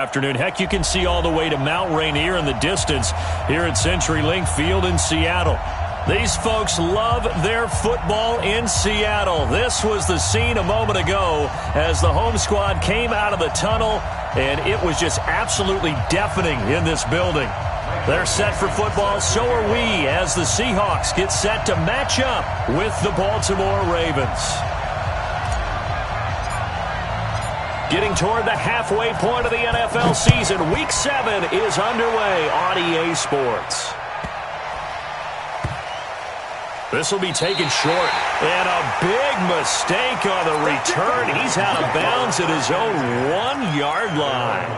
Afternoon. Heck, you can see all the way to Mount Rainier in the distance here at CenturyLink Field in Seattle. These folks love their football in Seattle. This was the scene a moment ago as the home squad came out of the tunnel, and it was just absolutely deafening in this building. They're set for football, so are we, as the Seahawks get set to match up with the Baltimore Ravens. Getting toward the halfway point of the NFL season, Week 7 is underway on EA Sports. This will be taken short, and a big mistake on the return. He's out of bounds at his own 1-yard line.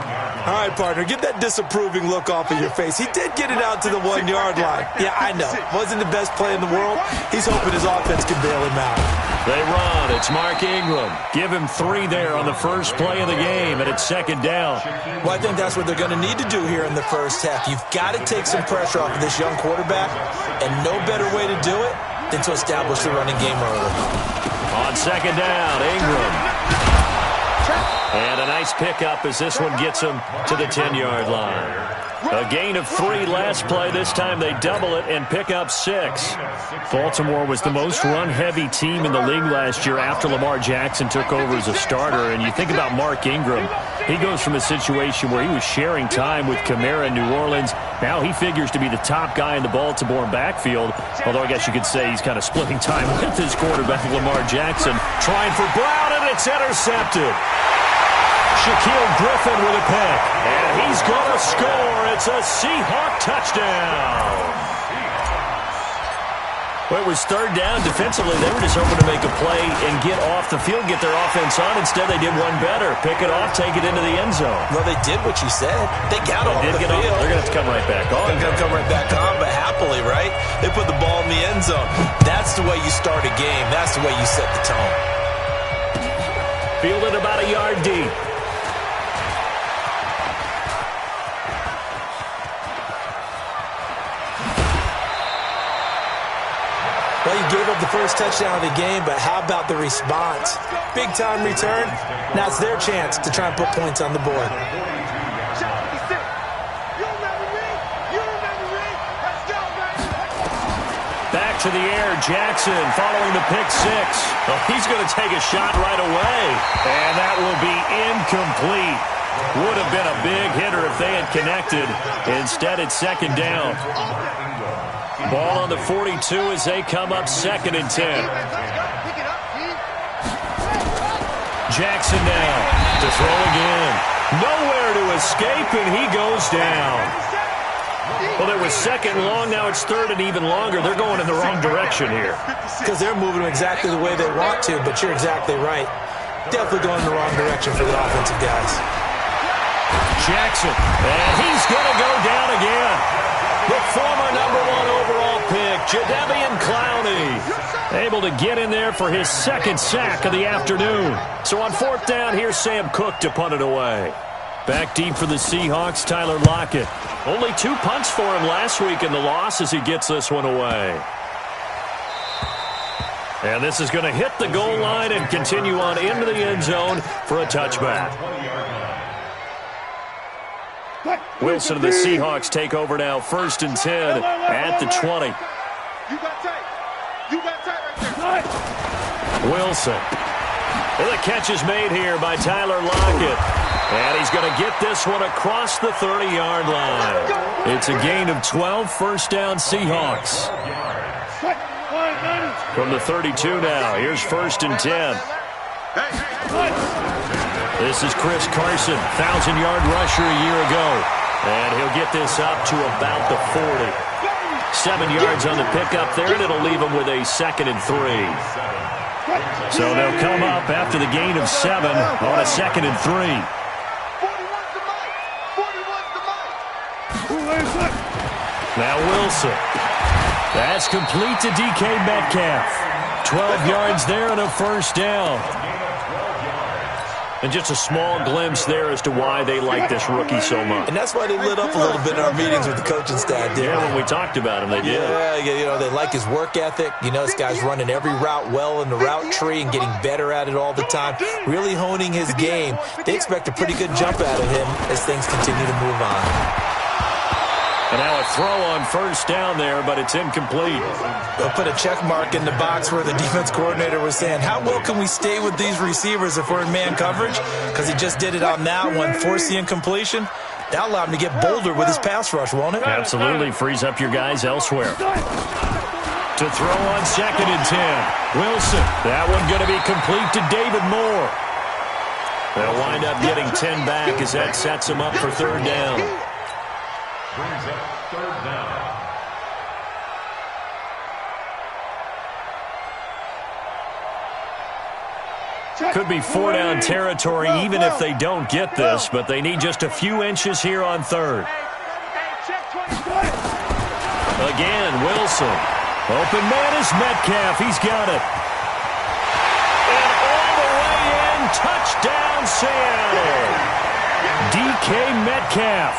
All right, partner, get that disapproving look off of your face. He did get it out to the 1-yard line. Yeah, I know. Wasn't the best play in the world. He's hoping his offense can bail him out. They run. It's Mark Ingram. Give him 3 there on the first play of the game, and it's second down. Well, I think that's what they're going to need to do here in the first half. You've got to take some pressure off of this young quarterback, and no better way to do it than to establish the running game early. On second down, Ingram. And a nice pickup as this one gets him to the 10-yard line. A gain of 3 last play. This time they double it and pick up 6. Baltimore was the most run-heavy team in the league last year after Lamar Jackson took over as a starter. And you think about Mark Ingram, he goes from a situation where he was sharing time with Kamara in New Orleans. Now he figures to be the top guy in the Baltimore backfield, although I guess you could say he's kind of splitting time with his quarterback, Lamar Jackson. Trying for Brown, and it's intercepted. Shaquille Griffin with a pick, and he's going to score. It's a Seahawk touchdown. Well, it was third down. Defensively, they were just hoping to make a play and get off the field, get their offense on. Instead, they did one better. Pick it off, take it into the end zone. Well, they did what you said. They got off the field. They're going to have to come right back on. They're going to come right back on, but happily, right? They put the ball in the end zone. That's the way you start a game. That's the way you set the tone. Fielded about a yard deep. Well, you gave up the first touchdown of the game, but how about the response? Big-time return. Now it's their chance to try and put points on the board. Back to the air, Jackson following the pick 6. Oh, he's going to take a shot right away, and that will be incomplete. Would have been a big hitter if they had connected. Instead, it's second down. Ball on the 42 as they come up 2nd and 10. Jackson now to throw again. Nowhere to escape, and he goes down. Well, it was 2nd and long. Now it's 3rd and even longer. They're going in the wrong direction here. Because they're moving exactly the way they want to, but you're exactly right. Definitely going in the wrong direction for the offensive guys. Jackson, and he's going to go down again. The former #1 overall pick, Jadeveon Clowney, able to get in there for his 2nd sack of the afternoon. So on 4th down, here's Sam Cook to punt it away. Back deep for the Seahawks, Tyler Lockett. Only 2 punts for him last week in the loss as he gets this one away. And this is going to hit the goal line and continue on into the end zone for a touchback. Wilson and the Seahawks take over now, 1st and 10 at the 20. Wilson. And the catch is made here by Tyler Lockett. And he's going to get this one across the 30-yard line. It's a gain of 12, 1st down Seahawks. From the 32 now, here's 1st and 10. This is Chris Carson, 1,000-yard rusher a year ago. And he'll get this up to about the 40. 7 yards on the pickup there, and it'll leave him with a 2nd and 3. So they'll come up after the gain of 7 on a 2nd and 3. Now Wilson. That's complete to DK Metcalf. 12 yards there and a 1st down. And just a small glimpse there as to why they like this rookie so much. And that's why they lit up a little bit in our meetings with the coaching staff, didn't when we talked about him, they did. Yeah, you know, they like his work ethic. You know, this guy's running every route well in the route tree and getting better at it all the time, really honing his game. They expect a pretty good jump out of him as things continue to move on. And now a throw on first down there, but it's incomplete. They'll put a check mark in the box where the defense coordinator was saying, how well can we stay with these receivers if we're in man coverage? Because he just did it on that one, force the incompletion. That'll allow him to get bolder with his pass rush, won't it? Absolutely. Frees up your guys elsewhere. To throw on 2nd and 10. Wilson. That one going to be complete to David Moore. They'll wind up getting 10 back as that sets them up for 3rd down. Brings up 3rd down. Could be 4-down territory even if they don't get this, but they need just a few inches here on 3rd. Again, Wilson. Open man is Metcalf. He's got it. And all the way in, touchdown Seattle. DK Metcalf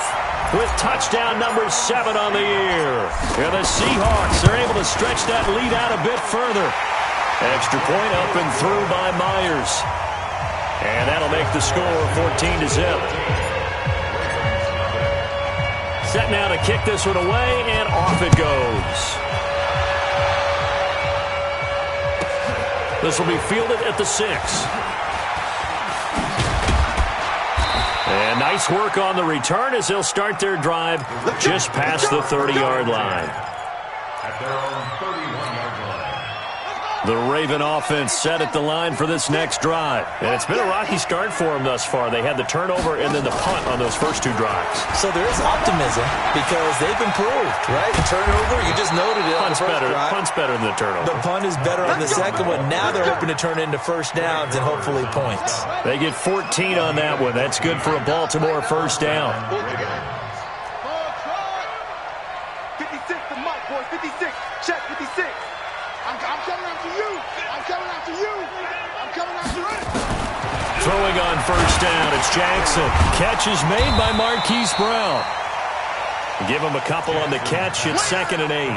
with touchdown number 7 on the year. And the Seahawks are able to stretch that lead out a bit further. Extra point up and through by Myers. And that'll make the score 14-0. Set now to kick this one away, and off it goes. This will be fielded at the 6. And nice work on the return as they'll start their drive just past the 30-yard line. At their own 31-yard line. The Raven offense set at the line for this next drive. And it's been a rocky start for them thus far. They had the turnover and then the punt on those first 2 drives. So there is optimism because they've improved, right? The turnover, you just noted it on the first drive. Punt's better than the turnover. The punt is better on the second one. Now they're hoping to turn into first downs and hopefully points. They get 14 on that one. That's good for a Baltimore first down. 56 to Mike, boys. 56. Check 56. I'm coming after you. I'm coming after you. I'm coming after you. Throwing on first down, it's Jackson. Catch is made by Marquise Brown. Give him a couple on the catch. It's 2nd and 8.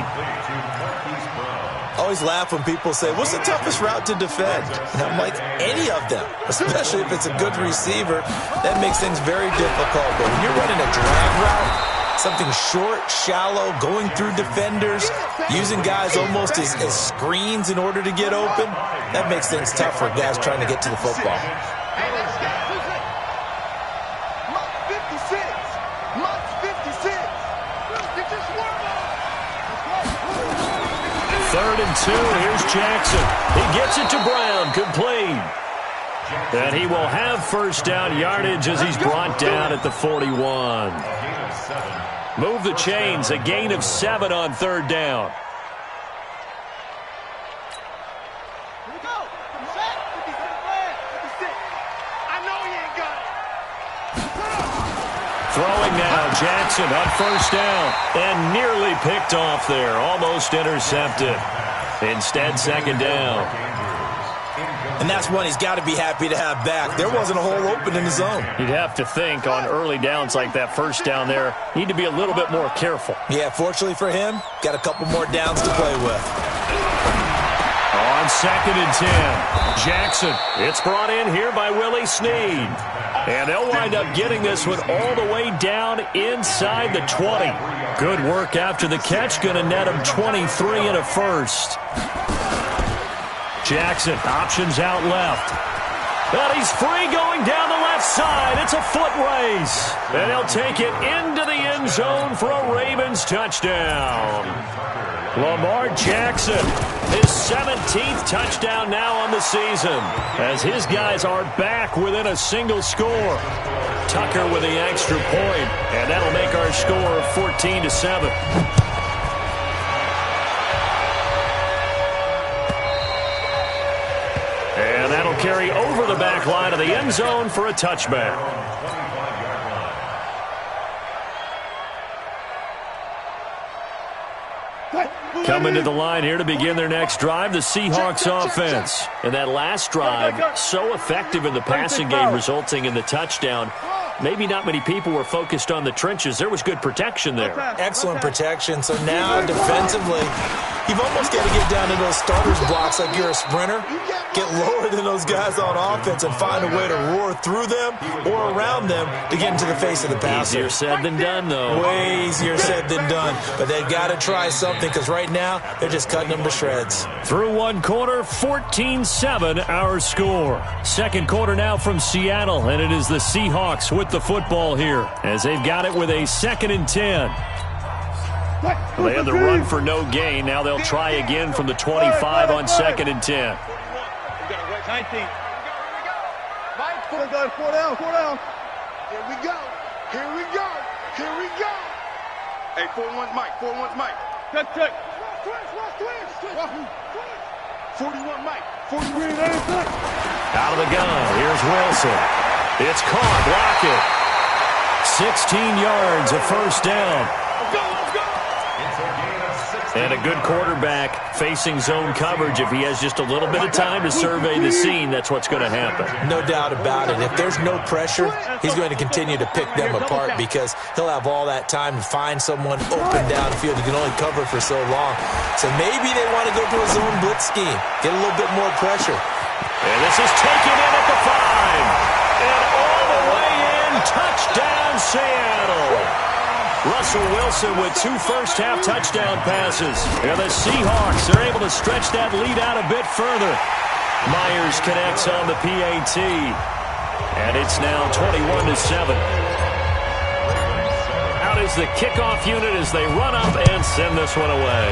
I always laugh when people say, what's the toughest route to defend? And I'm like, any of them, especially if it's a good receiver. That makes things very difficult. But when you're running a drag route, something short, shallow, going through defenders, using guys almost as screens in order to get open, that makes things tough for guys trying to get to the football. 3rd and 2. Here's Jackson. He gets it to Brown. Complete. And he will have first down yardage as he's brought down at the 41. Move the chains. A gain of 7 on 3rd down. Throwing now, Jackson on first down. And nearly picked off there. Almost intercepted. Instead, 2nd down. And that's one he's got to be happy to have back. There wasn't a hole open in the zone. You'd have to think on early downs like that first down there, need to be a little bit more careful. Yeah, fortunately for him, got a couple more downs to play with. On 2nd and 10, Jackson. It's brought in here by Willie Snead. And they'll wind up getting this one all the way down inside the 20. Good work after the catch. Going to net him 23 and a first. Jackson, options out left. But he's free going down the left side. It's a foot race. And he'll take it into the end zone for a Ravens touchdown. Lamar Jackson, his 17th touchdown now on the season, as his guys are back within a single score. Tucker with the extra point, and that'll make our score 14-7. And that'll carry over the back line of the end zone for a touchback. Coming to the line here to begin their next drive, the Seahawks offense. And that last drive, so effective in the passing game, resulting in the touchdown. Maybe not many people were focused on the trenches. There was good protection there. Excellent protection. So now defensively, you've almost got to get down to those starters blocks like you're a sprinter. Get lower than those guys on offense and find a way to roar through them or around them to get into the face of the passer. Easier said than done, though. Way easier said than done. But they've got to try something because right now they're just cutting them to shreds. Through one quarter, 14-7 our score. Second quarter now from Seattle, and it is the Seahawks with the football here as they've got it with a 2nd and 10. They had the run for no gain. Now they'll try again from the 25 on 2nd and 10. 19. Mike, 4 down. Here we go. Here we go. Here we go. Hey, 4-1's Mike. 4-1's Mike. Check. 41 Mike. 43. Out of the gun. Here's Wilson. It's caught. Block it. 16 yards, a first down. Let's go. And a good quarterback facing zone coverage. If he has just a little bit of time to survey the scene, that's what's going to happen. No doubt about it. If there's no pressure, he's going to continue to pick them apart because he'll have all that time to find someone open downfield. He can only cover for so long. So maybe they want to go to a zone blitz scheme, get a little bit more pressure. And this is taken in at the 5. And all the way in, touchdown Seattle. Russell Wilson with 2 first-half touchdown passes. And the Seahawks are able to stretch that lead out a bit further. Myers connects on the PAT. And it's now 21-7. Out is the kickoff unit as they run up and send this one away.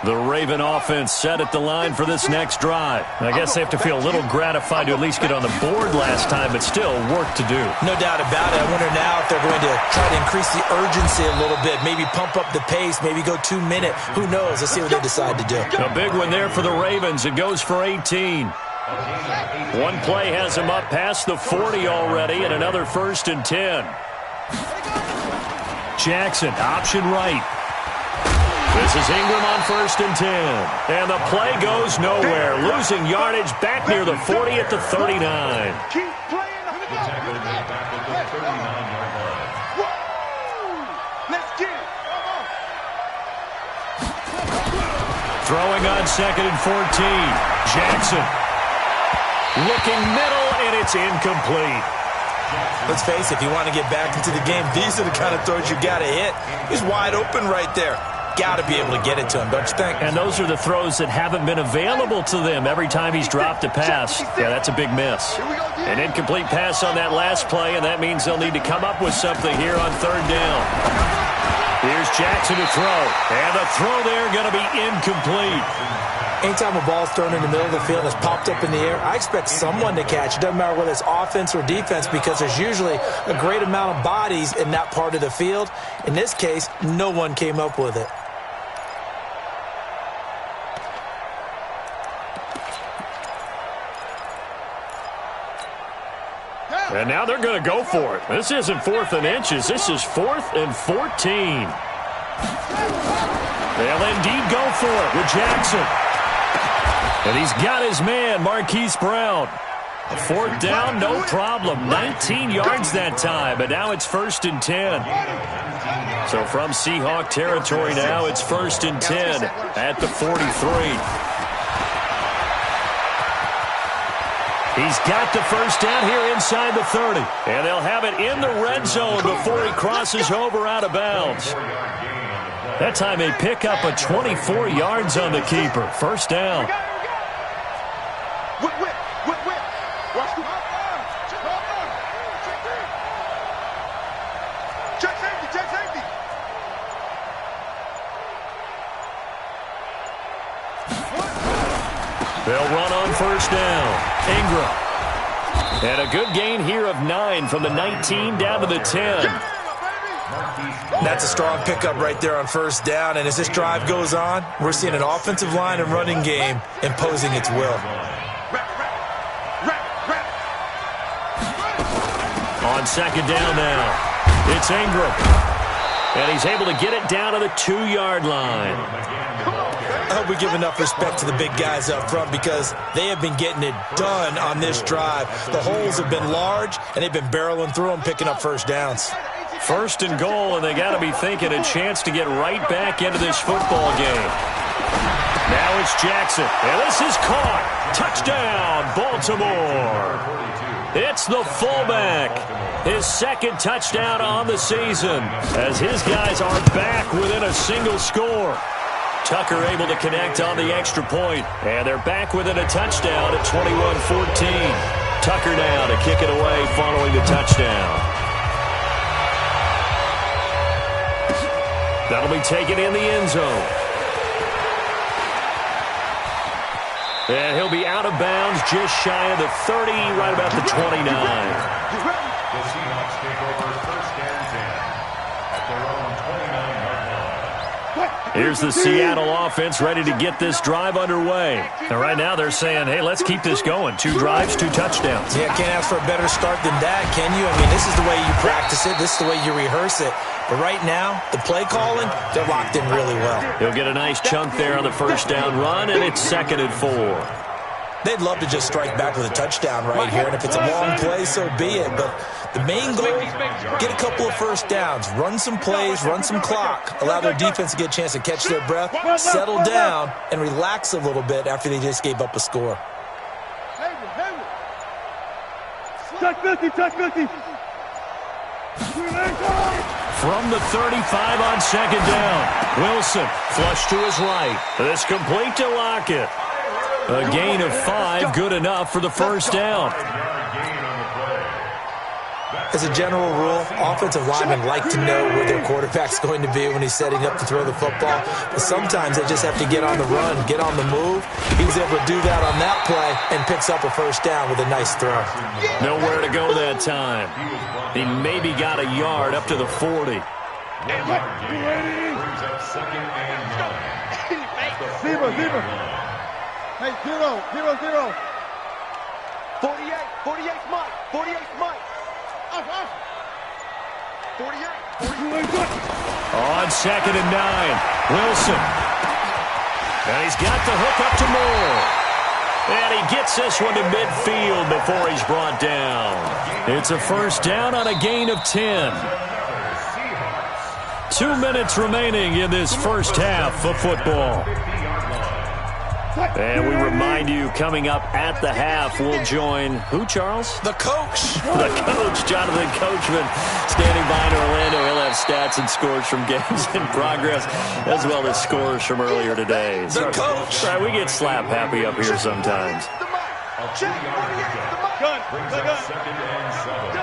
The Raven offense set at the line for this next drive. I guess they have to feel a little gratified to at least get on the board last time, but still work to do. No doubt about it. I wonder now if they're going to try to increase the urgency a little bit, maybe pump up the pace, maybe go 2-minute. Who knows? Let's see what they decide to do. A big one there for the Ravens. It goes for 18. One play has them up past the 40 already, and another 1st and 10. Jackson, option right. This is Ingram on 1st and 10. And the play goes nowhere. Losing yardage back near the 40 at the 39. Keep playing. Let's get it. Throwing on 2nd and 14. Jackson. Looking middle, and it's incomplete. Let's face it, if you want to get back into the game, these are the kind of throws you got to hit. He's wide open right there. Got to be able to get it to him, don't you think? And those are the throws that haven't been available to them every time he's dropped a pass. Yeah, that's a big miss. An incomplete pass on that last play, and that means they'll need to come up with something here on 3rd down. Here's Jackson to throw. And the throw there going to be incomplete. Anytime a ball's thrown in the middle of the field and it's popped up in the air, I expect someone to catch. It doesn't matter whether it's offense or defense because there's usually a great amount of bodies in that part of the field. In this case, no one came up with it. And now they're going to go for it. This isn't 4th and inches. This is 4th and 14. They'll indeed go for it with Jackson. And he's got his man, Marquise Brown. A 4th down, no problem. 19 yards that time, but now it's 1st and 10. So from Seahawk territory now, it's 1st and 10 at the 43. He's got the first down here inside the 30. And they'll have it in the red zone before he crosses over out of bounds. That time they pick up a 24 yards on the keeper. First down. Check safety. They'll run on first down. Ingram. And a good gain here of 9 from the 19 down to the 10. That's a strong pickup right there on first down, and as this drive goes on, we're seeing an offensive line and running game imposing its will. On second down now, it's Ingram. And he's able to get it down to the 2-yard line. I hope we give enough respect to the big guys up front because they have been getting it done on this drive. The holes have been large, and they've been barreling through them, picking up first downs. First and goal, and they got to be thinking a chance to get right back into this football game. Now it's Jackson, and this is caught. Touchdown, Baltimore. It's the fullback. His second touchdown on the season as his guys are back within a single score. Tucker able to connect on the extra point, and they're back within a touchdown at 21-14. Tucker now to kick it away following the touchdown. That'll be taken in the end zone. And he'll be out of bounds just shy of the 30, right about the 29. The Seahawks take over first and 10 at their own 29-yard line. Here's the Seattle offense ready to get this drive underway. And right now they're saying, hey, let's keep this going. 2 drives, 2 touchdowns. Yeah, can't ask for a better start than that, can you? I mean, this is the way you practice it. This is the way you rehearse it. But right now, the play calling, they're locked in really well. He'll get a nice chunk there on the first down run, and it's 2nd and 4. They'd love to just strike back with a touchdown right here, and if it's a long play, so be it. But the main goal, get a couple of first downs, run some plays, run some clock, allow their defense to get a chance to catch their breath, settle down, and relax a little bit after they just gave up a score. Touch 50, touch 50. From the 35 on second down, Wilson flush to his right. This complete to Lockett. A gain of 5, good enough for the first down. As a general rule, offensive linemen like to know where their quarterback's going to be when he's setting up to throw the football. But sometimes they just have to get on the run, get on the move. He was able to do that on that play and picks up a first down with a nice throw. Nowhere to go that time. He maybe got a yard up to the 40. Zero. Hey, 0. 48 Mike. 48 Mike. 48. On second and 9, Wilson. And he's got the hook up to Moore. And he gets this one to midfield before he's brought down. It's a first down on a gain of 10. 2 minutes remaining in this first half of football. And we remind you, coming up at the half, we'll join who, Charles? The coach. The coach, Jonathan Coachman, standing by in Orlando. He'll have stats and scores from games in progress, as well as scores from earlier today. The coach. Right, we get slap happy up here sometimes. Gun. Second and 7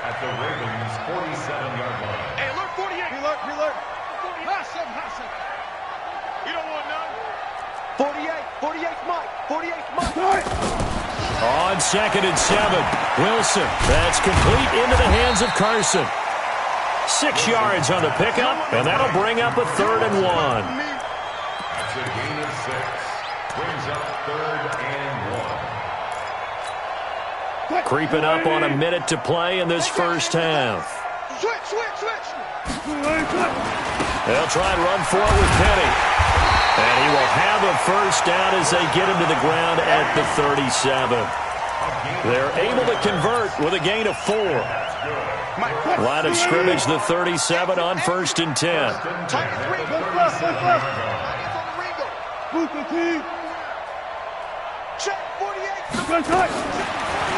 at the Ravens' 47-yard line. Hey, look, 48. He look. Hassan. You don't want none. 48 Mike. On second and 7, Wilson. That's complete into the hands of Carson. 6 yards on the pickup, and that'll bring up a 3rd and 1. That's a gain of 6. Brings up 3rd and 1. Creeping up on a minute to play in this first half. Switch. They'll try and run for it with Penny. And he will have a first down as they get him to the ground at the 37. They're able to convert with a gain of 4. Line of scrimmage, the 37 on 1st and 10.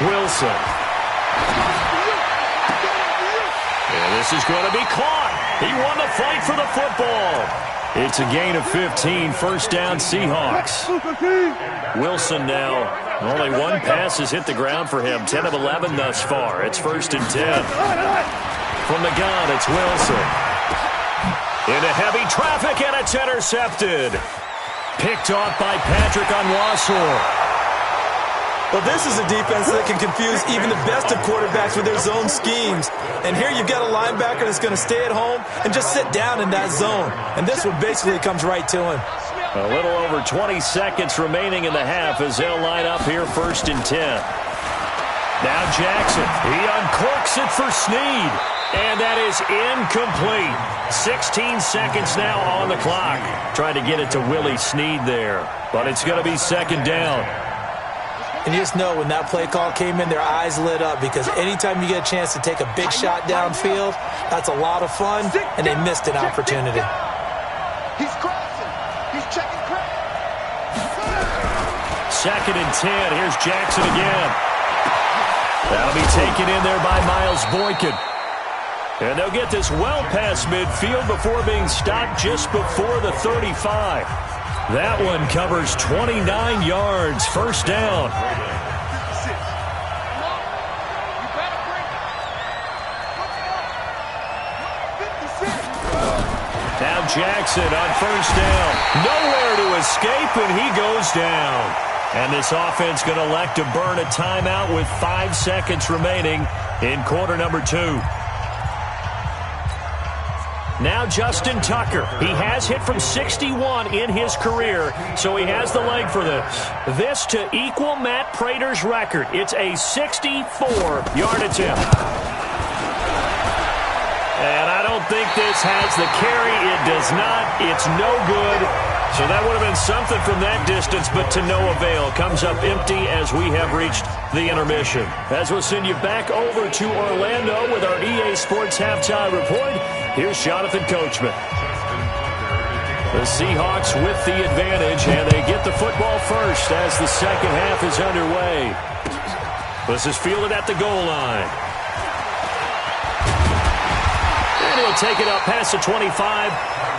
Wilson. And this is going to be caught. He won the fight for the football. It's a gain of 15, first down Seahawks. Wilson now, only 1 pass has hit the ground for him, 10 of 11 thus far. It's 1st and 10. From the gun, it's Wilson. Into heavy traffic, and it's intercepted. Picked off by Patrick on Wassor. Well, this is a defense that can confuse even the best of quarterbacks with their zone schemes. And here you've got a linebacker that's going to stay at home and just sit down in that zone. And this one basically comes right to him. A little over 20 seconds remaining in the half as they'll line up here 1st and 10. Now Jackson. He uncorks it for Snead. And that is incomplete. 16 seconds now on the clock. Trying to get it to Willie Snead there. But it's going to be 2nd down. And you just know when that play call came in, their eyes lit up because anytime you get a chance to take a big shot downfield, that's a lot of fun, and they missed an opportunity. He's crossing. He's checking crack. 2nd and 10. Here's Jackson again. That'll be taken in there by Miles Boykin. And they'll get this well past midfield before being stopped just before the 35. That one covers 29 yards. 1st down. Now Jackson on 1st down. Nowhere to escape, and he goes down. And this offense going to elect to burn a timeout with 5 seconds remaining in quarter number 2. Now Justin Tucker. He has hit from 61 in his career, so he has the leg for this. This to equal Matt Prater's record. It's a 64-yard attempt. And I don't think this has the carry. It does not. It's no good. So that would have been something from that distance, but to no avail. Comes up empty as we have reached the intermission. As we'll send you back over to Orlando with our EA Sports Halftime Report, here's Jonathan Coachman. The Seahawks with the advantage, and they get the football first as the second half is underway. This is fielded at the goal line. And he'll take it up past the 25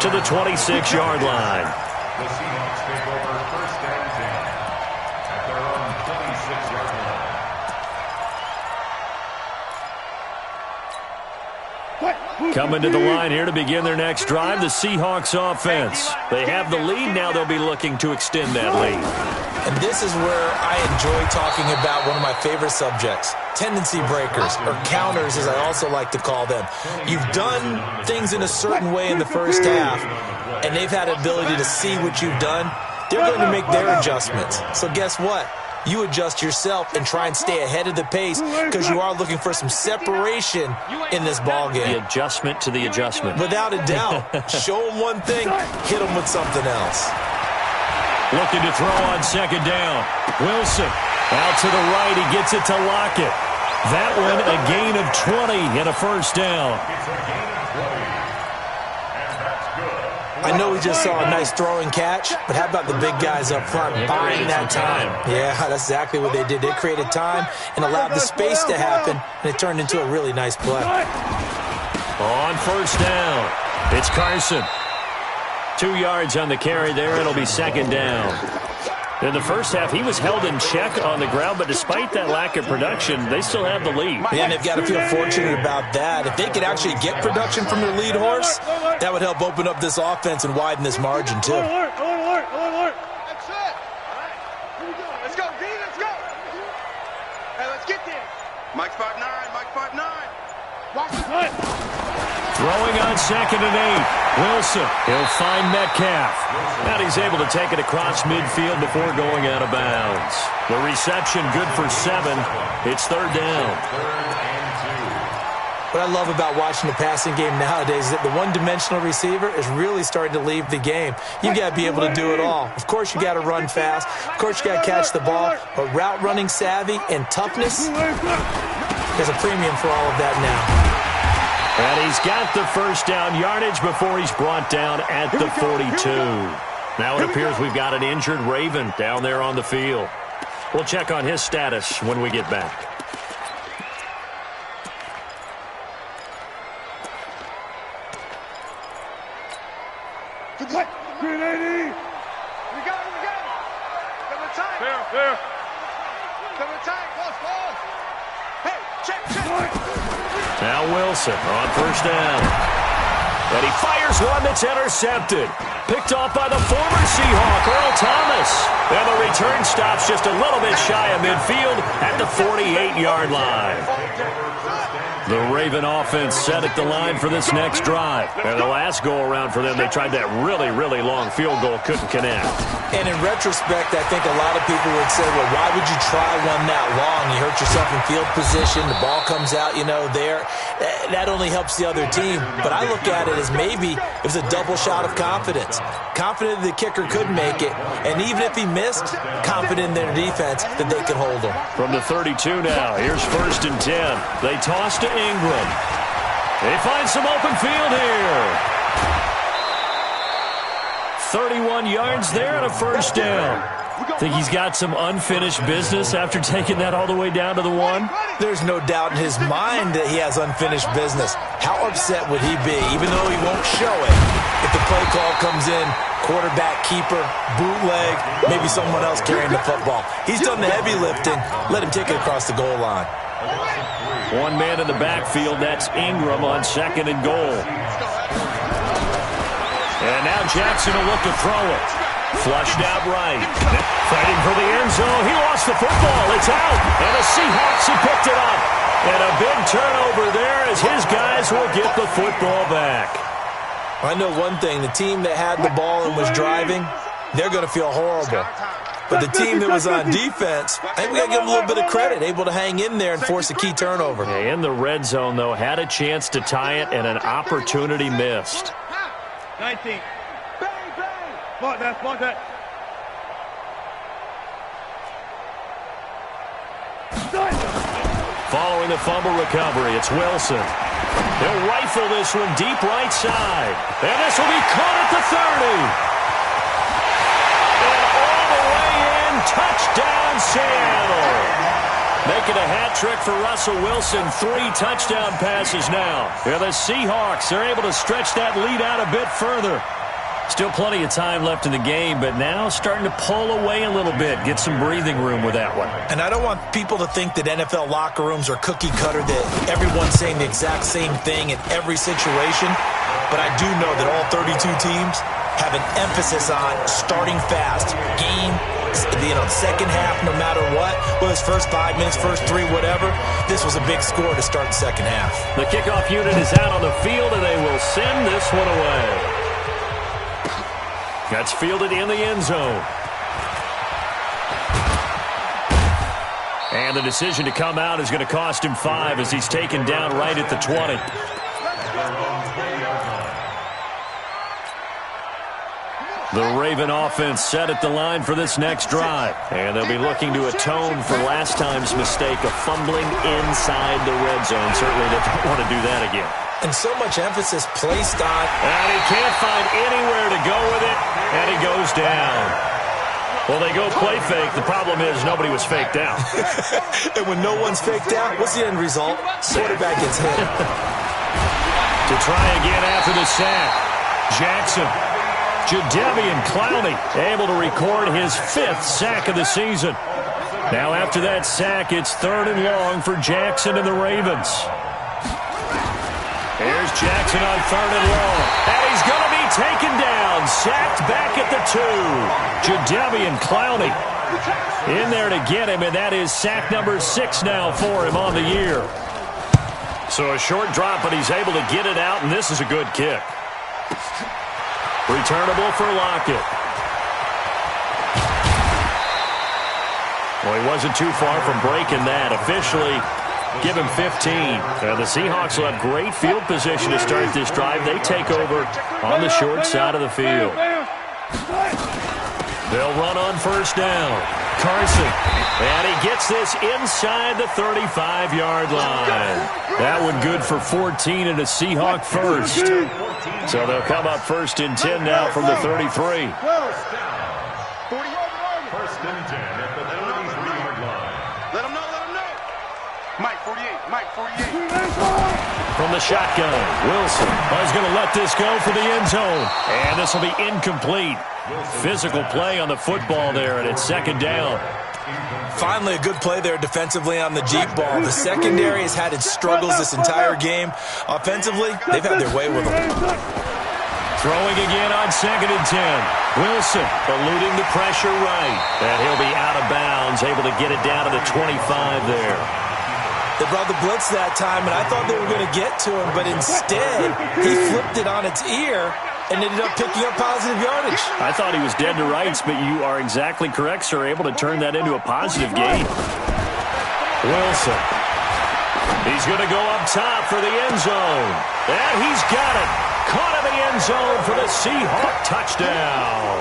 to the 26-yard line. The Seahawks take over 1st and 10 at their own 26-yard line. Coming to the line here to begin their next drive, the Seahawks offense. They have the lead. Now they'll be looking to extend that lead. And this is where I enjoy talking about one of my favorite subjects, tendency breakers, or counters as I also like to call them. You've done things in a certain way in the first half, and they've had the ability to see what you've done. They're going to make their adjustments. So guess what? You adjust yourself and try and stay ahead of the pace because you are looking for some separation in this ball game. The adjustment to the adjustment. Without a doubt. Show them one thing, hit them with something else. Looking to throw on 2nd down. Wilson out to the right. He gets it to Lockett. That one a gain of 20 and a 1st down. I know we just saw a nice throwing catch, but how about the big guys up front buying that time? Yeah, that's exactly what they did. They created time and allowed the space to happen, and it turned into a really nice play. On 1st down, it's Carson. 2 yards on the carry there. It'll be 2nd down. In the first half, he was held in check on the ground, but despite that lack of production, they still have the lead. Yeah, and they've got to feel fortunate about that. If they could actually get production from their lead horse, that would help open up this offense and widen this margin, too. Alert. That's it. All right. Here we go. Let's go, D. Let's go. Hey, let's get there. Mike's 5'9". Mike's 5'9". Watch the punt. Throwing on 2nd and 8. Wilson, he'll find Metcalf. Now he's able to take it across midfield before going out of bounds. The reception good for 7. It's 3rd down. What I love about watching the passing game nowadays is that the one-dimensional receiver is really starting to leave the game. You've got to be able to do it all. Of course, you got to run fast. Of course, you got to catch the ball. But route running savvy and toughness, there's a premium for all of that now. And he's got the 1st down yardage before he's brought down at the 42. Now it appears we've got an injured Raven down there on the field. We'll check on his status when we get back. Grenade! We got it! Come tight! Fair! Come tight! Close! Hey, check! Now Wilson on 1st down. And he fires one that's intercepted. Picked off by the former Seahawk, Earl Thomas. And the return stops just a little bit shy of midfield at the 48-yard line. The Raven offense set at the line for this next drive. And the last go-around for them, they tried that really, really long field goal, couldn't connect. And in retrospect, I think a lot of people would say, well, why would you try one that long? You hurt yourself in field position. The ball comes out, there. That only helps the other team. But I look at it as maybe it was a double shot of confidence. Confident the kicker could make it. And even if he missed, confident in their defense that they could hold him. From the 32 now, here's 1st and 10. They toss to Ingram. They find some open field here. 31 yards there and a first down. Think he's got some unfinished business after taking that all the way down to the 1? There's no doubt in his mind that he has unfinished business. How upset would he be, even though he won't show it, if the play call comes in, quarterback, keeper, bootleg, maybe someone else carrying the football. He's done the heavy lifting. Let him take it across the goal line. One man in the backfield, that's Ingram on 2nd and goal. And now Jackson will look to throw it. Flushed out right. Fighting for the end zone. He lost the football. It's out. And the Seahawks have picked it up. And a big turnover there as his guys will get the football back. I know one thing. The team that had the ball and was driving, they're going to feel horrible. But the team that was on defense, I think we got to give them a little bit of credit, able to hang in there and force a key turnover. In the red zone, though, had a chance to tie it and an opportunity missed. 19. Block that, block that. Following the fumble recovery, it's Wilson. They'll rifle this one deep right side. And this will be caught at the 30. Touchdown, Seattle. Making a hat trick for Russell Wilson. 3 touchdown passes now. Yeah, the Seahawks are able to stretch that lead out a bit further. Still plenty of time left in the game, but now starting to pull away a little bit. Get some breathing room with that one. And I don't want people to think that NFL locker rooms are cookie cutter, that everyone's saying the exact same thing in every situation. But I do know that all 32 teams have an emphasis on starting fast. Game, second half, no matter what. Whether it's first 5 minutes, first 3, whatever. This was a big score to start the second half. The kickoff unit is out on the field, and they will send this one away. That's fielded in the end zone. And the decision to come out is going to cost him 5 as he's taken down right at the 20. The Raven offense set at the line for this next drive. And they'll be looking to atone for last time's mistake of fumbling inside the red zone. Certainly they don't want to do that again. And so much emphasis placed on... And he can't find anywhere to go with it, and he goes down. Well, they go play fake. The problem is nobody was faked out. And when no one's faked out, what's the end result? Quarterback gets hit. To try again after the sack. Jackson. Jadeveon Clowney able to record his 5th sack of the season. Now after that sack, it's 3rd and long for Jackson and the Ravens. Here's Jackson on 3rd and long. And he's going to be taken down. Sacked back at the 2. Jadeveon Clowney in there to get him, and that is sack number 6 now for him on the year. So a short drop, but he's able to get it out, and this is a good kick. Returnable for Lockett. Well, he wasn't too far from breaking that. Officially, give him 15. The Seahawks will have great field position to start this drive. They take over on the short side of the field. They'll run on 1st down. Carson. And he gets this inside the 35-yard line. That one good for 14 and a Seahawk first. So they'll come up 1st and 10 now from the 33. First and 10 at the 33-yard line. Let him know, let him know. Mike 48, Mike 48. From the shotgun, Wilson is going to let this go for the end zone. And this will be incomplete. Physical play on the football there, and it's 2nd down. Finally, a good play there defensively on the deep ball. The secondary has had its struggles this entire game. Offensively, they've had their way with them. Throwing again on 2nd and 10. Wilson eluding the pressure right. And he'll be out of bounds, able to get it down to the 25 there. They brought the blitz that time, and I thought they were going to get to him, but instead, he flipped it on its ear and ended up picking up positive yardage. I thought he was dead to rights, but you are exactly correct, sir. Able to turn that into a positive gain. Wilson. He's going to go up top for the end zone. And he's got it. Caught in the end zone for the Seahawk touchdown.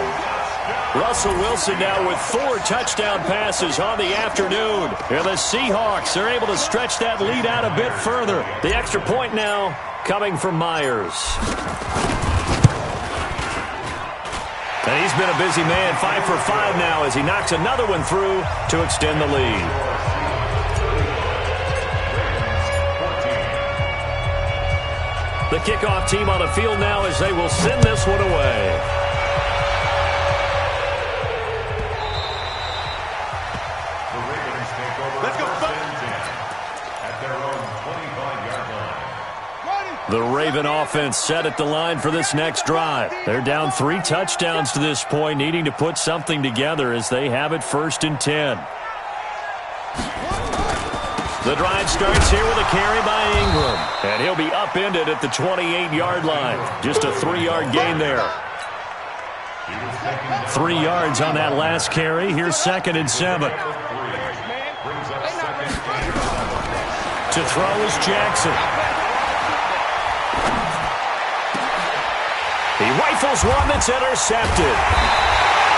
Russell Wilson now with 4 touchdown passes on the afternoon. And the Seahawks are able to stretch that lead out a bit further. The extra point now coming from Myers. And he's been a busy man, 5 for 5 now as he knocks another one through to extend the lead. The kickoff team on the field now as they will send this one away. Let's go. At their own 25-yard line. The Raven offense set at the line for this next drive. They're down 3 touchdowns to this point, needing to put something together as they have it 1st and 10. The drive starts here with a carry by Ingram. And he'll be upended at the 28-yard line. Just a 3-yard gain there. 3 yards on that last carry. Here's 2nd and 7. To throw is Jackson. He rifles one that's intercepted.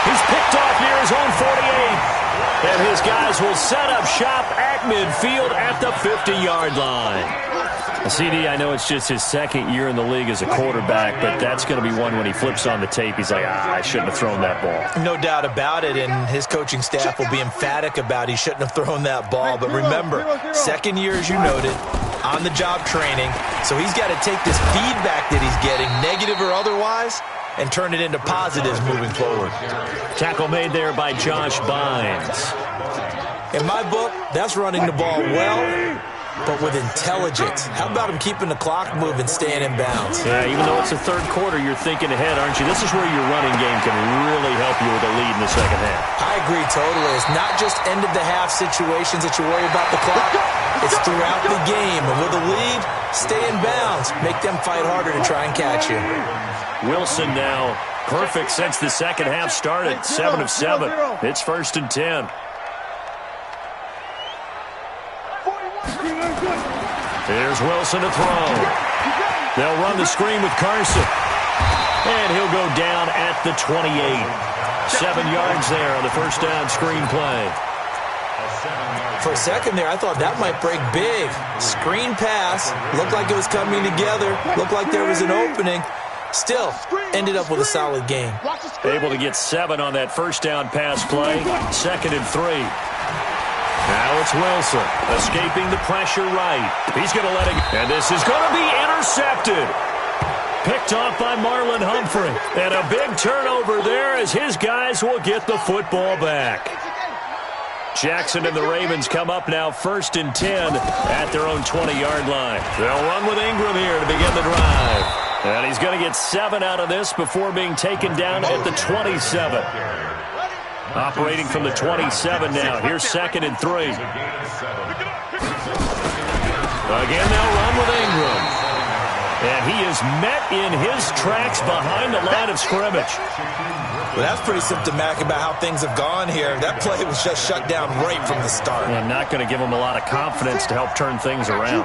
He's picked off near his own 48. And his guys will set up shop at midfield at the 50-yard line. CD, I know it's just his 2nd year in the league as a quarterback, but that's going to be one when he flips on the tape. He's like, I shouldn't have thrown that ball. No doubt about it, and his coaching staff will be emphatic about he shouldn't have thrown that ball. But remember, 2nd year, as you noted, on-the-job training, so he's got to take this feedback that he's getting, negative or otherwise, and turn it into positives moving forward. Tackle made there by Josh Bynes. In my book, that's running the ball well, but with intelligence. How about him keeping the clock moving, staying in bounds? Yeah, even though it's the 3rd quarter, you're thinking ahead, aren't you? This is where your running game can really help you with a lead in the 2nd half. I agree totally. It's not just end-of-the-half situations that you worry about the clock. It's throughout the game. And with a lead, stay in bounds. Make them fight harder to try and catch you. Wilson now perfect since the 2nd half started. 7 of 7. It's 1st and 10. Here's Wilson to throw. They'll run the screen with Carson. And he'll go down at the 28. 7 yards there on the first down screen play. For a second there, I thought that might break big. Screen pass. Looked like it was coming together. Looked like there was an opening. Still, ended up with a solid game. Able to get 7 on that first down pass play. 2nd and 3. Now it's Wilson, escaping the pressure right. He's going to let it go. And this is going to be intercepted. Picked off by Marlon Humphrey. And a big turnover there as his guys will get the football back. Jackson and the Ravens come up now 1st and 10 at their own 20-yard line. They'll run with Ingram here to begin the drive. And he's going to get 7 out of this before being taken down at the 27. Operating from the 27 now. Here's 2nd and 3. Again, they'll run with Ingram. And he is met in his tracks behind the line of scrimmage. Well, that's pretty symptomatic about how things have gone here. That play was just shut down right from the start. And not going to give him a lot of confidence to help turn things around.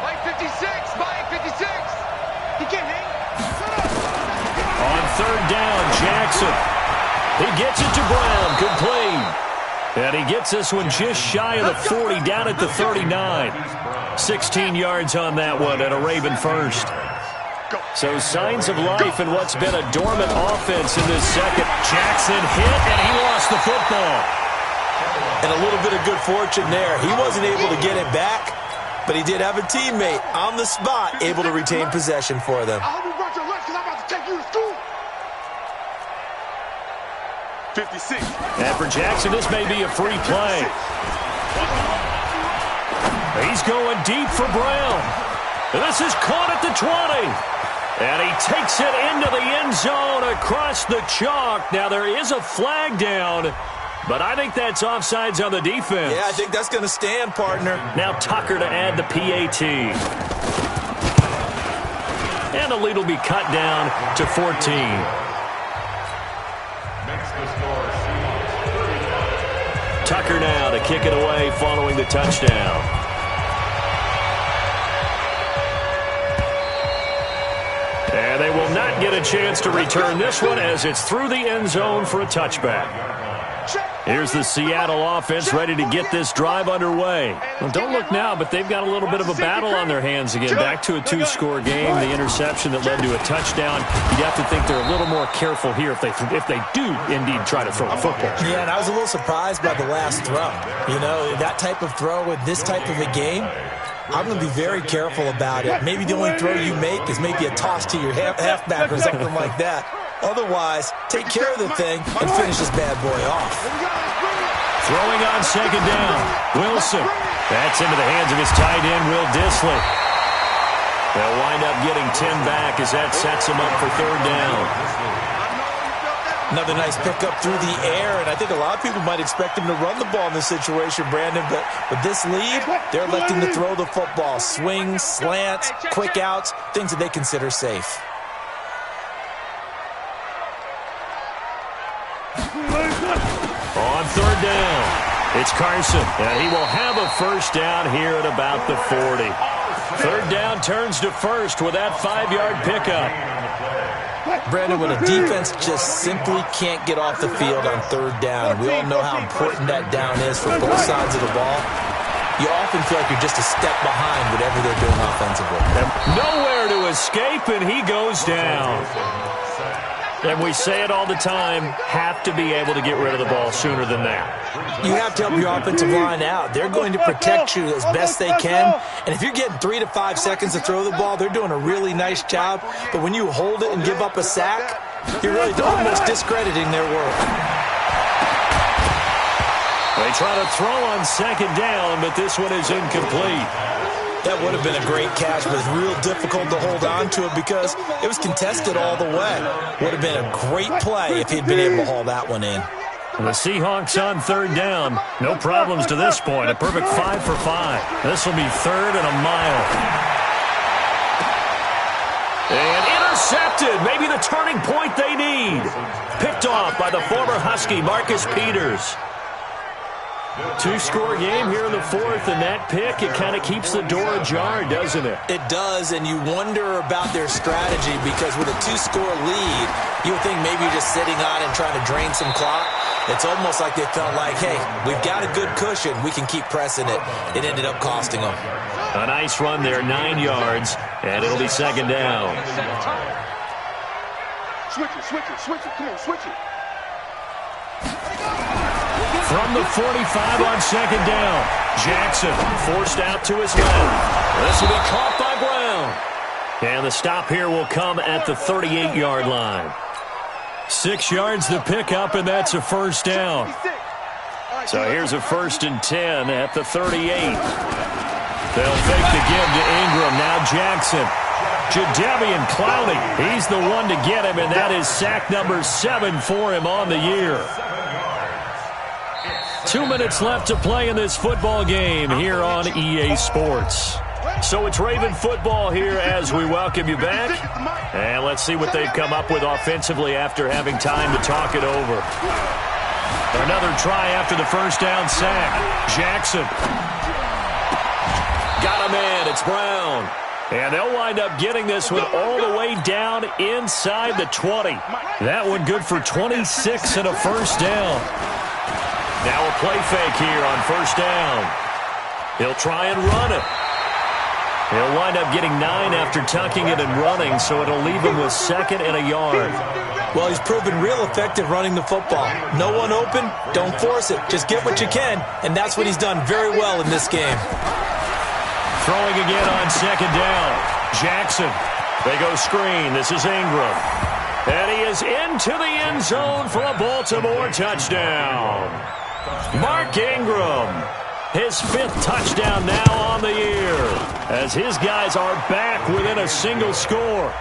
Mike 56, Mike 56. He can't hang. On 3rd down, Jackson. He gets it to Brown, complete. And he gets this one just shy of the 40, down at the 39. 16 yards on that one, and a Raven first. So signs of life in what's been a dormant offense in this second. Jackson hit, and he lost the football. And a little bit of good fortune there. He wasn't able to get it back, but he did have a teammate on the spot able to retain possession for them. I hope you brought your lunch because I'm about to take you to school. 56. And for Jackson, this may be a free play. He's going deep for Brown. And this is caught at the 20. And he takes it into the end zone across the chalk. Now, there is a flag down, but I think that's offsides on the defense. Yeah, I think that's going to stand, partner. Now Tucker to add the PAT. And the lead will be cut down to 14. Makes the score Tucker now to kick it away following the touchdown. And they will not get a chance to return this one as it's through the end zone for a touchback. Here's the Seattle offense ready to get this drive underway. Well, don't look now, but they've got a little bit of a battle on their hands again. Back to a two-score game, the interception that led to a touchdown. You'd have to think they're a little more careful here if they do indeed try to throw the football. Yeah, and I was a little surprised by the last throw. You know, that type of throw with this type of a game, I'm going to be very careful about it. Maybe the only throw you make is maybe a toss to your halfback or something like that. Otherwise, take care of the thing and finish this bad boy off. Throwing on second down. Wilson. That's into the hands of his tight end, Will Dissly. They'll wind up getting 10 back as that sets him up for third down. Another nice pickup through the air, and I think a lot of people might expect him to run the ball in this situation, Brandon, but with this lead, they're electing to throw the football. Swings, slants, quick outs, things that they consider safe. On third down, it's Carson, and he will have a first down here at about the 40. Third down turns to first with that 5-yard pickup. Brandon, when a defense just simply can't get off the field on third down, we all know how important that down is for both sides of the ball. You often feel like you're just a step behind whatever they're doing offensively. Nowhere to escape, and he goes down. And we say it all the time, have to be able to get rid of the ball sooner than that. You have to help your offensive line out. They're going to protect you as best they can. And if you're getting 3 to 5 seconds to throw the ball, they're doing a really nice job. But when you hold it and give up a sack, you're really almost discrediting their work. They try to throw on second down, but this one is incomplete. That would have been a great catch, but it's real difficult to hold on to it because it was contested all the way. Would have been a great play if he'd been able to haul that one in. The Seahawks on third down. No problems to this point. A perfect 5 for 5. This will be third and a mile. And intercepted. Maybe the turning point they need. Picked off by the former Husky, Marcus Peters. Two-score game here in the fourth, and that pick, it kind of keeps the door ajar, doesn't it? It does, and you wonder about their strategy because with a 2-score lead, you would think maybe you're just sitting on and trying to drain some clock. It's almost like they felt like, hey, we've got a good cushion. We can keep pressing it. It ended up costing them. A nice run there, 9 yards, and it'll be second down. Switch it. Come on, switch it. From the 45 on second down, Jackson forced out to his left. This will be caught by Brown. And the stop here will come at the 38-yard line. 6 yards the pickup, and that's a first down. So here's a 1st and 10 at the 38. They'll fake the give to Ingram. Now Jackson. Jadeveon Clowney. He's the one to get him, and that is sack number 7 for him on the year. 2 minutes left to play in this football game here on EA Sports. So it's Raven football here as we welcome you back. And let's see what they've come up with offensively after having time to talk it over. Another try after the first down sack. Jackson. Got a man. It's Brown. And they'll wind up getting this one all the way down inside the 20. That one good for 26 and a first down. Now a play fake here on first down. He'll try and run it. He'll wind up getting 9 after tucking it and running, so it'll leave him with 2nd and a yard. Well, he's proven real effective running the football. No one open, don't force it. Just get what you can, and that's what he's done very well in this game. Throwing again on second down. Jackson. They go screen. This is Ingram. And he is is into the end zone for a Baltimore touchdown. Mark Ingram, his 5th touchdown now on the year, as his guys are back within a single score.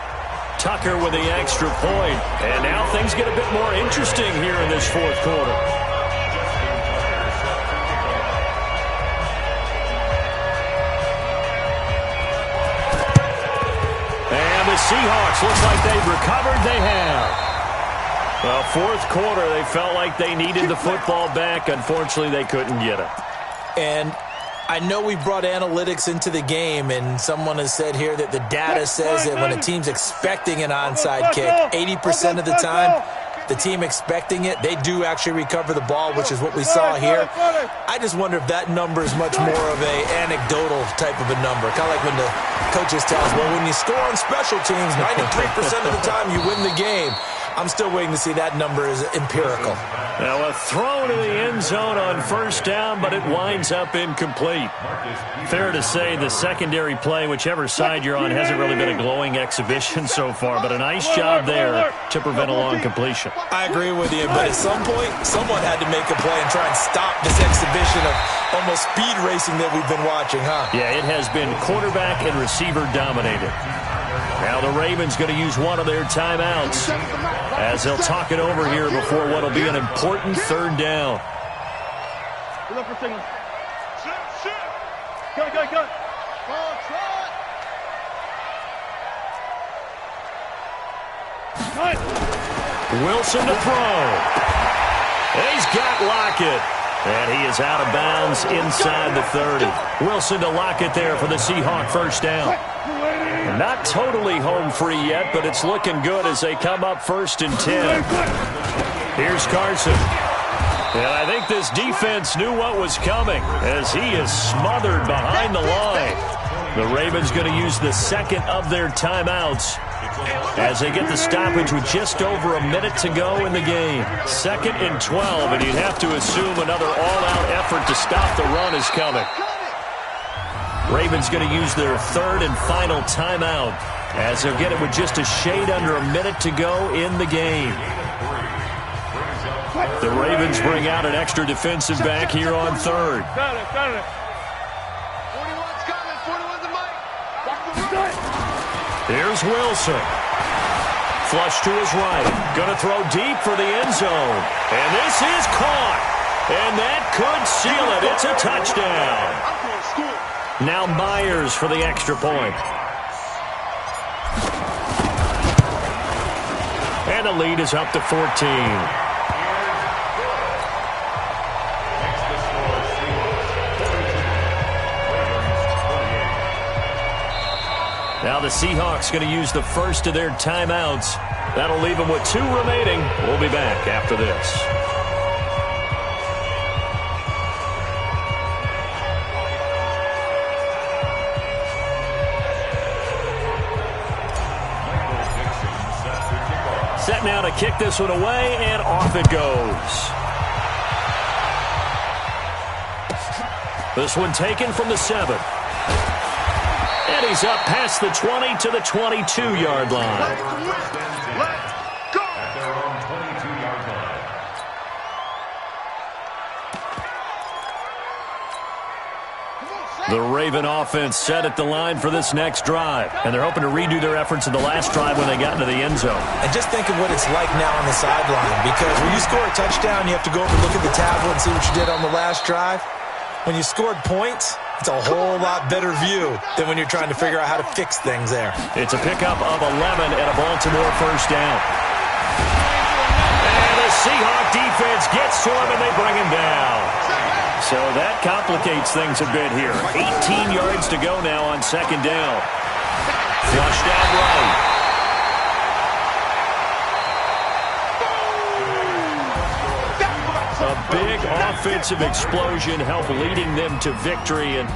Tucker with the extra point, and now things get a bit more interesting here in this 4th quarter. And the Seahawks, looks like they've recovered. They have. Well, 4th quarter, they felt like they needed the football back. Unfortunately, they couldn't get it. And I know we brought analytics into the game, and someone has said here that the data says that when a team's expecting an onside kick, 80% of the time, the team expecting it, they do actually recover the ball, which is what we saw here. I just wonder if that number is much more of a anecdotal type of a number. Kind of like when the coaches tell us, well, when you score on special teams, 93% of the time you win the game. I'm still waiting to see that number is empirical. Now a throw to the end zone on 1st down, but it winds up incomplete. Fair to say the secondary play, whichever side you're on, hasn't really been a glowing exhibition so far, but a nice job there to prevent a long completion. I agree with you, but at some point, someone had to make a play and try and stop this exhibition of almost speed racing that we've been watching, huh? Yeah, it has been quarterback and receiver dominated. Now the Ravens going to use one of their timeouts as they'll talk it over here before what will be an important 3rd down. Look for signal. Go. Wilson to throw. He's got Lockett. And he is out of bounds inside the 30. Wilson to Lockett there for the Seahawk 1st down. Not totally home free yet, but it's looking good as they come up 1st and 10. Here's Carson. And I think this defense knew what was coming as he is smothered behind the line. The Ravens going to use the 2nd of their timeouts as they get the stoppage with just over a minute to go in the game. 2nd and 12, and you'd have to assume another all-out effort to stop the run is coming. Ravens going to use their 3rd and final timeout as they'll get it with just a shade under a minute to go in the game. The Ravens bring out an extra defensive back here on 3rd. 41's coming. 41's the mic. Here's Wilson. Flush to his right. Going to throw deep for the end zone. And this is caught. And that could seal it. It's a touchdown. Now Myers for the extra point. And the lead is up to 14. Now the Seahawks going to use the 1st of their timeouts. That'll leave them with 2 remaining. We'll be back after this. Set now to kick this one away, and off it goes. This one taken from the 7. And he's up past the 20 to the 22-yard line. Let's go. At their own 22-yard line. The Raven offense set at the line for this next drive, and they're hoping to redo their efforts in the last drive when they got into the end zone. And just think of what it's like now on the sideline, because when you score a touchdown, you have to go over and look at the tablet and see what you did on the last drive. When you scored points, it's a whole lot better view than when you're trying to figure out how to fix things there. It's a pickup of 11 and a Baltimore 1st down. And the Seahawk defense gets to him, and they bring him down. So that complicates things a bit here. 18 yards to go now on 2nd down. Flush down right. A big offensive explosion helped leading them to victory. And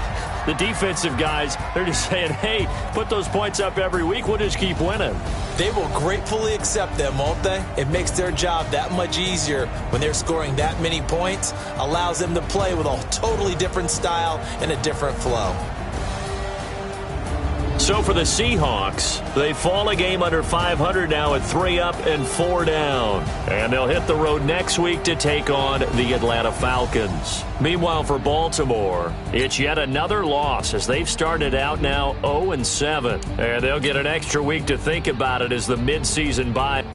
the defensive guys, they're just saying, hey, put those points up every week. We'll just keep winning. They will gratefully accept them, won't they? It makes their job that much easier when they're scoring that many points. Allows them to play with a totally different style and a different flow. So for the Seahawks, they fall a game under 500 now at 3 up and 4 down. And they'll hit the road next week to take on the Atlanta Falcons. Meanwhile, for Baltimore, it's yet another loss as they've started out now 0-7. And they'll get an extra week to think about it as the midseason bye.